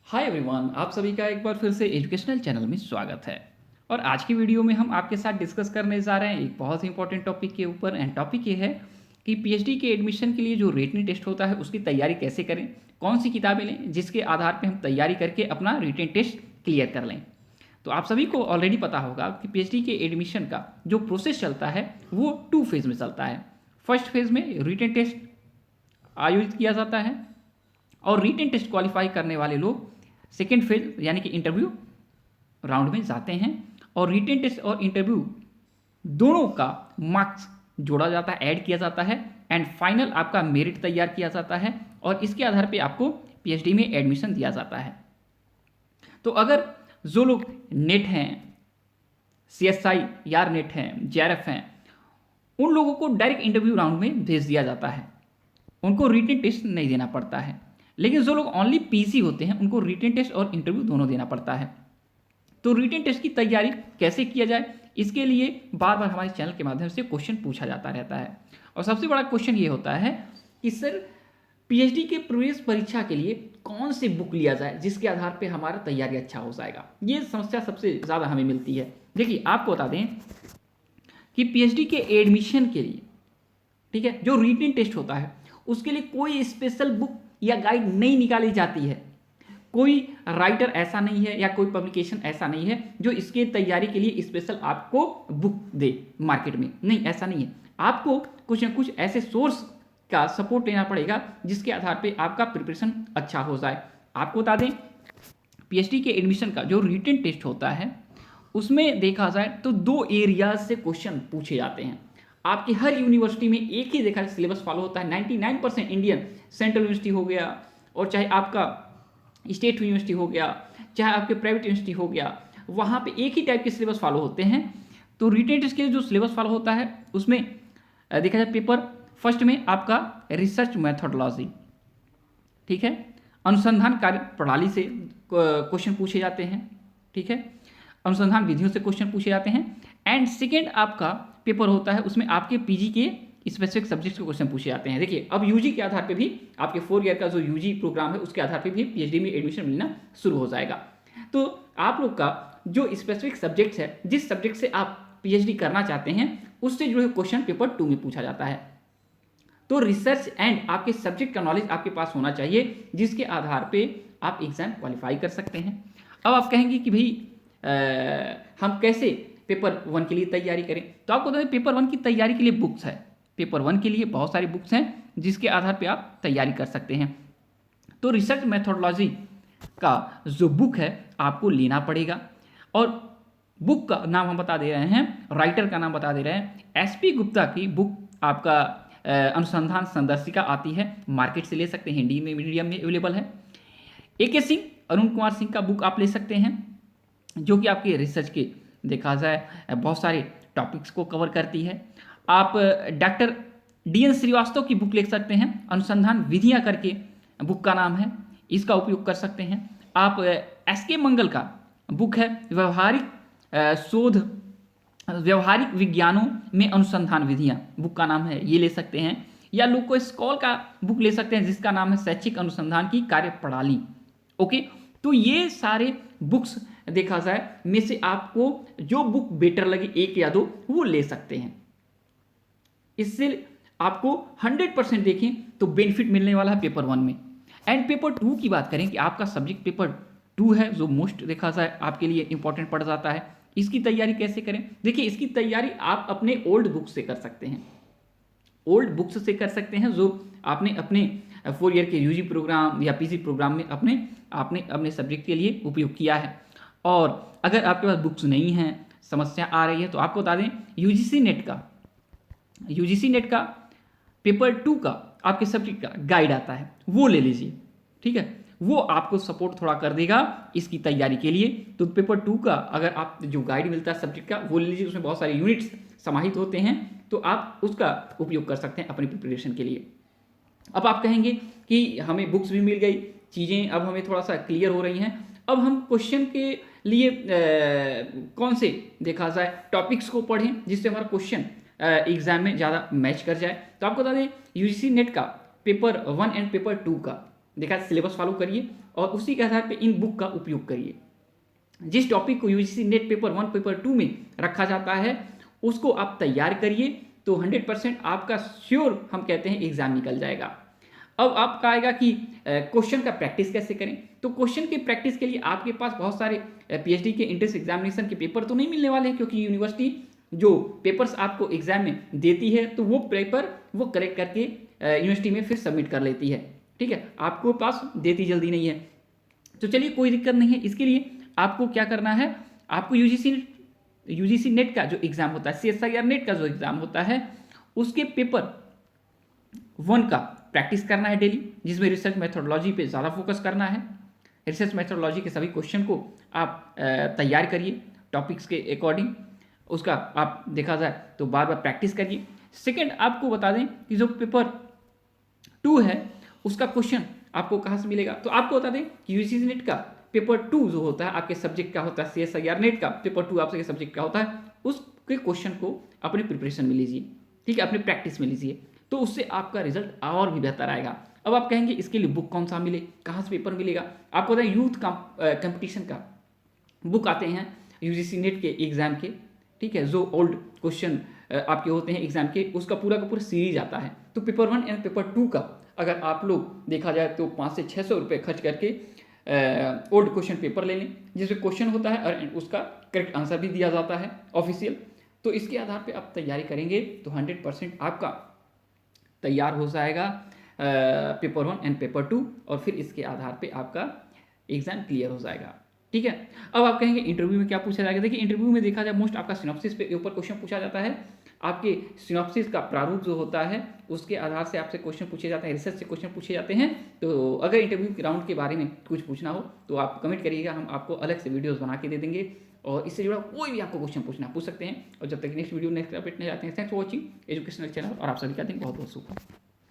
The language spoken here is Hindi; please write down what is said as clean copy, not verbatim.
हाय एवरीवन, आप सभी का एक बार फिर से एजुकेशनल चैनल में स्वागत है। और आज की वीडियो में हम आपके साथ डिस्कस करने जा रहे हैं एक बहुत ही इंपॉर्टेंट टॉपिक के ऊपर। एंड टॉपिक ये है कि पीएचडी के एडमिशन के लिए जो रिटन टेस्ट होता है उसकी तैयारी कैसे करें, कौन सी किताबें लें जिसके आधार पर हम तैयारी करके अपना रिटन टेस्ट क्लियर कर लें। तो आप सभी को ऑलरेडी पता होगा कि पीएचडी के एडमिशन का जो प्रोसेस चलता है वो 2 फेज़ में चलता है। फर्स्ट फेज़ में रिटन टेस्ट आयोजित किया जाता है और रिटन टेस्ट क्वालिफाई करने वाले लोग सेकेंड फेज यानी कि इंटरव्यू राउंड में जाते हैं। और रिटन टेस्ट और इंटरव्यू दोनों का मार्क्स जोड़ा जाता है, ऐड किया जाता है एंड फाइनल आपका मेरिट तैयार किया जाता है और इसके आधार पे आपको पीएचडी में एडमिशन दिया जाता है। तो अगर जो लोग नेट हैं, सीएसआई यार नेट हैं, जेआरएफ हैं, उन लोगों को डायरेक्ट इंटरव्यू राउंड में भेज दिया जाता है, उनको रिटन टेस्ट नहीं देना पड़ता है। लेकिन जो लोग ओनली पीसी होते हैं उनको रिटन टेस्ट और इंटरव्यू दोनों देना पड़ता है। तो रिटन टेस्ट की तैयारी कैसे किया जाए, इसके लिए बार बार हमारे चैनल के माध्यम से क्वेश्चन पूछा जाता रहता है। और सबसे बड़ा क्वेश्चन ये होता है कि सर पीएचडी के प्रवेश परीक्षा के लिए कौन सी बुक लिया जाए जिसके आधार पर हमारा तैयारी अच्छा हो जाएगा। ये समस्या सबसे ज़्यादा हमें मिलती है। देखिए आपको बता दें कि पीएचडी के एडमिशन के लिए, ठीक है, जो रिटन टेस्ट होता है उसके लिए कोई स्पेशल बुक या गाइड नहीं निकाली जाती है। कोई राइटर ऐसा नहीं है या कोई पब्लिकेशन ऐसा नहीं है जो इसके तैयारी के लिए स्पेशल आपको बुक दे मार्केट में। नहीं, ऐसा नहीं है। आपको कुछ ना कुछ ऐसे सोर्स का सपोर्ट लेना पड़ेगा जिसके आधार पे आपका प्रिपरेशन अच्छा हो जाए। आपको बता दें पीएचडी के एडमिशन का जो रिटन टेस्ट होता है उसमें देखा जाए तो 2 एरियाज से क्वेश्चन पूछे जाते हैं। आपकी हर यूनिवर्सिटी में एक ही देखा सिलेबस फॉलो होता है। 99% इंडियन सेंट्रल यूनिवर्सिटी हो गया और चाहे आपका स्टेट यूनिवर्सिटी हो गया, चाहे आपके प्राइवेट यूनिवर्सिटी हो गया, वहाँ पे एक ही टाइप के सिलेबस फॉलो होते हैं। तो रिटन टेस्ट के लिए जो सिलेबस फॉलो होता है उसमें देखा जाए पेपर फर्स्ट में आपका रिसर्च मैथोडोलॉजी, ठीक है, अनुसंधान कार्य प्रणाली से क्वेश्चन पूछे जाते हैं, ठीक है, अनुसंधान विधियों से क्वेश्चन पूछे जाते हैं। एंड सेकेंड आपका पेपर होता है उसमें आपके पीजी के स्पेसिफिक सब्जेक्ट्स के क्वेश्चन पूछे जाते हैं। देखिए अब यूजी के आधार पे भी आपके 4 ईयर का जो यूजी प्रोग्राम है उसके आधार पे भी पीएचडी में एडमिशन मिलना शुरू हो जाएगा। तो आप लोग का जो स्पेसिफिक सब्जेक्ट्स है, जिस सब्जेक्ट से आप पीएचडी करना चाहते हैं उससे जो है क्वेश्चन पेपर 2 में पूछा जाता है। तो रिसर्च एंड आपके सब्जेक्ट का नॉलेज आपके पास होना चाहिए जिसके आधार पर आप एग्जाम क्वालिफाई कर सकते हैं। अब आप कहेंगे कि भाई हम कैसे पेपर 1 के लिए तैयारी करें। तो आपको बता दें पेपर 1 की तैयारी के लिए बुक्स है। पेपर 1 के लिए बहुत सारी बुक्स हैं जिसके आधार पे आप तैयारी कर सकते हैं। तो रिसर्च मेथोडोलॉजी का जो बुक है आपको लेना पड़ेगा। और बुक का नाम हम बता दे रहे हैं, राइटर का नाम बता दे रहे हैं, एसपी गुप्ता की बुक आपका अनुसंधान संदर्शिका आती है, मार्केट से ले सकते हैं, हिंदी में मीडियम में अवेलेबल है। AK सिंह, अरुण कुमार सिंह का बुक आप ले सकते हैं जो कि आपके रिसर्च के देखा जाए बहुत सारे टॉपिक्स को कवर करती है। आप डॉक्टर DN श्रीवास्तव की बुक ले सकते हैं, अनुसंधान विधियां करके बुक का नाम है, इसका उपयोग कर सकते हैं। आप SK मंगल का बुक है व्यवहारिक शोध व्यवहारिक विज्ञानों में अनुसंधान विधियां, बुक का नाम है, ये ले सकते हैं। या लुको स्कॉल का बुक ले सकते हैं जिसका नाम है शैक्षिक अनुसंधान की कार्यप्रणाली। ओके, तो ये सारे बुक्स देखा जाए में से आपको जो बुक बेटर लगे, 1 या 2 वो ले सकते हैं। इससे आपको 100% देखें तो बेनिफिट मिलने वाला है पेपर 1 में। एंड पेपर 2 की बात करें कि आपका सब्जेक्ट पेपर 2 है जो मोस्ट देखा जाए आपके लिए इंपॉर्टेंट पड़ जाता है। इसकी तैयारी कैसे करें? देखिए इसकी तैयारी आप अपने ओल्ड बुक से कर सकते हैं, ओल्ड बुक्स से कर सकते हैं जो आपने अपने 4 ईयर के यूजी प्रोग्राम या पीजी प्रोग्राम में आपने अपने सब्जेक्ट के लिए उपयोग किया है। और अगर आपके पास बुक्स नहीं हैं, समस्या आ रही है, तो आपको बता दें यूजीसी नेट का पेपर 2 का आपके सब्जेक्ट का गाइड आता है, वो ले लीजिए, ठीक है, वो आपको सपोर्ट थोड़ा कर देगा इसकी तैयारी के लिए। तो पेपर 2 का अगर आप जो गाइड मिलता है सब्जेक्ट का वो ले लीजिए, उसमें बहुत सारे यूनिट्स समाहित होते हैं, तो आप उसका उपयोग कर सकते हैं अपनी प्रिपरेशन के लिए। अब आप कहेंगे कि हमें बुक्स भी मिल गई, चीज़ें अब हमें थोड़ा सा क्लियर हो रही हैं, अब हम क्वेश्चन के लिए कौन से देखा जाए टॉपिक्स को पढ़ें जिससे हमारा क्वेश्चन एग्जाम में ज़्यादा मैच कर जाए। तो आपको बता दें यूजीसी नेट का पेपर 1 एंड पेपर 2 का देखा सिलेबस फॉलो करिए और उसी के आधार पे इन बुक का उपयोग करिए। जिस टॉपिक को यूजीसी नेट पेपर 1 पेपर 2 में रखा जाता है उसको आप तैयार करिए, तो 100% आपका श्योर हम कहते हैं एग्जाम निकल जाएगा। अब आपका आएगा कि क्वेश्चन का प्रैक्टिस कैसे करें। तो क्वेश्चन की प्रैक्टिस के लिए आपके पास बहुत सारे पीएचडी के एंट्रेंस एग्जामिनेशन के पेपर तो नहीं मिलने वाले हैं, क्योंकि यूनिवर्सिटी जो पेपर्स आपको एग्जाम में देती है तो वो पेपर वो कलेक्ट करके यूनिवर्सिटी में फिर सबमिट कर लेती है। ठीक है, आपको पास देती जल्दी नहीं है। तो चलिए कोई दिक्कत नहीं है। इसके लिए आपको क्या करना है, आपको यूजीसी नेट का जो एग्जाम होता है, सीएसआईआर नेट का जो एग्जाम होता है उसके पेपर 1 का प्रैक्टिस करना है डेली, जिसमें रिसर्च मेथोडोलॉजी पे ज़्यादा फोकस करना है। रिसर्च मेथोडोलॉजी के सभी क्वेश्चन को आप तैयार करिए टॉपिक्स के अकॉर्डिंग, उसका आप देखा जाए तो बार बार प्रैक्टिस करिए। सेकंड, आपको बता दें कि जो पेपर 2 है उसका क्वेश्चन आपको कहाँ से मिलेगा। तो आपको बता दें कि यूजीसी नेट का पेपर 2 जो होता है आपके सब्जेक्ट का होता है, सीएसआईआर नेट का पेपर 2 आपके सब्जेक्ट का होता है, उसके क्वेश्चन को अपने प्रिपरेशन में लीजिए। ठीक है, अपने प्रैक्टिस में लीजिए, तो उससे आपका रिजल्ट और भी बेहतर आएगा। अब आप कहेंगे इसके लिए बुक कौन सा मिले, कहाँ से पेपर मिलेगा। आपको बताएं यूथ कंपटीशन का बुक आते हैं यूजीसी नेट के एग्जाम के, ठीक है, जो ओल्ड क्वेश्चन आपके होते हैं एग्जाम के, उसका पूरा का पूरा सीरीज आता है। तो पेपर 1 एंड पेपर 2 का अगर आप लोग देखा जाए तो 500 से 600 रुपये खर्च करके ओल्ड क्वेश्चन पेपर ले लें, जिसमें क्वेश्चन होता है और उसका करेक्ट आंसर भी दिया जाता है ऑफिशियल। तो इसके आधार पे आप तैयारी करेंगे तो 100% आपका तैयार हो जाएगा पेपर 1 एंड पेपर 2, और फिर इसके आधार पे आपका एग्जाम क्लियर हो जाएगा। ठीक है, अब आप कहेंगे इंटरव्यू में क्या पूछा जाएगा। देखिए इंटरव्यू में देखा जाए मोस्ट आपका सिनॉप्सिस पे ऊपर क्वेश्चन पूछा जाता है। आपके सिनॉप्सिस का प्रारूप जो होता है उसके आधार से आपसे क्वेश्चन पूछे जाते हैं, रिसर्च से क्वेश्चन पूछे जाते हैं। तो अगर इंटरव्यू राउंड के बारे में कुछ पूछना हो तो आप कमेंट करिएगा, हम आपको अलग से वीडियोस बना के दे देंगे, और इससे जुड़ा कोई भी आपको क्वेश्चन पूछ सकते हैं। और जब तक नेक्स्ट वीडियो नेक्स्ट अपडेट नहीं जाते हैं, thanks for watching educational channel, और आप सभी का दिन बहुत बहुत शुभ।